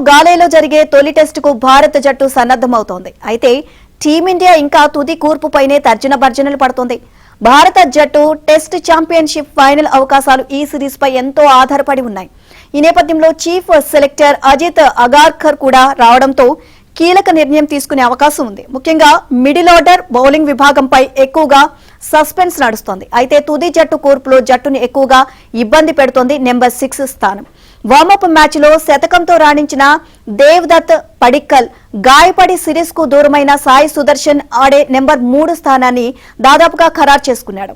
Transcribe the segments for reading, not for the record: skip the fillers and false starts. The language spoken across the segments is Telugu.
గాలేలో జరిగే తొలి టెస్టుకు భారత జట్టు సన్నద్దమవుతోంది. అయితే టీమిండియా ఇంకా తుది కూర్పుపైనే తర్జన భర్జనలు పడుతోంది. భారత జట్టు టెస్ట్ ఛాంపియన్షిప్ ఫైనల్ అవకాశాలు ఈ సిరీస్ పై ఎంతో ఆధారపడి ఉన్నాయి. ఈ నేపథ్యంలో చీఫ్ సెలెక్టర్ అజిత్ అగార్కర్ కూడా రావడంతో కీలక నిర్ణయం తీసుకునే అవకాశం ఉంది. ముఖ్యంగా మిడిల్ ఆర్డర్ బౌలింగ్ విభాగంపై ఎక్కువగా సస్పెన్స్ నడుస్తోంది. అయితే తుది జట్టు కూర్పులో జట్టును ఎక్కువగా ఇబ్బంది పెడుతోంది నెంబర్ 6 స్థానం. వార్మప్ మ్యాచ్ లో శతకంతో రాణించిన దేవ్దత్ పడిక్కల్ గాయపడి సిరీస్ కు దూరమైన సాయి సుదర్శన్ ఆడే నెంబర్ 3 స్థానాన్ని దాదాపుగా ఖరారు చేసుకున్నాడు.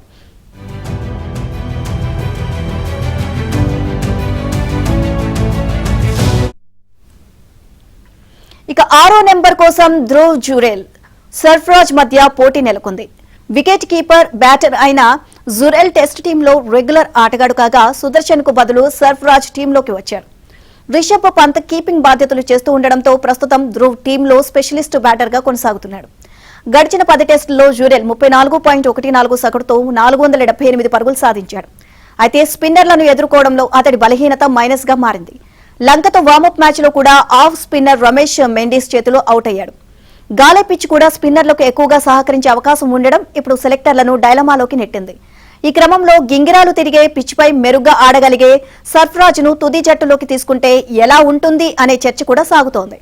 ఇక 6వ నెంబర్ కోసం ధ్రువ్ జురేల్ సర్ఫరాజ్ మధ్య పోటీ నెలకొంది. వికెట్ కీపర్ బ్యాటర్ అయిన జురెల్ టెస్ట్ టీంలో రెగ్యులర్ ఆటగాడు కాగా సుదర్శన్ కు బదులు సర్ఫరాజ్ టీంలోకి వచ్చారు. రిషబ్ పంత్ కీపింగ్ బాధ్యతలు చేస్తూ ఉండడంతో ప్రస్తుతం ధ్రువ్ టీంలో స్పెషలిస్ట్ బ్యాటర్ గా కొనసాగుతున్నాడు. గడిచిన 10 టెస్టుల్లో జురెల్ 34.14 సగటుతో 478 పరుగులు సాధించాడు. అయితే స్పిన్నర్లను ఎదుర్కోవడంలో అతడి బలహీనత మైనస్ గా మారింది. లంకతో వార్మప్ మ్యాచ్ లో కూడా ఆఫ్ స్పిన్నర్ రమేష్ మెండిస్ చేతిలో అవుట్ అయ్యాడు. గాలే పిచ్ కూడా స్పిన్నర్లకు ఎక్కువగా సహకరించే అవకాశం ఉండడం ఇప్పుడు సెలెక్టర్లను డైలమాలోకి నెట్టింది. ఈ క్రమంలో గింగిరాలు తిరిగే పిచ్ పై మెరుగ్గా ఆడగలిగే సర్ఫరాజ్ ను తుది జట్టులోకి తీసుకుంటే ఎలా ఉంటుంది అనే చర్చ కూడా సాగుతోంది.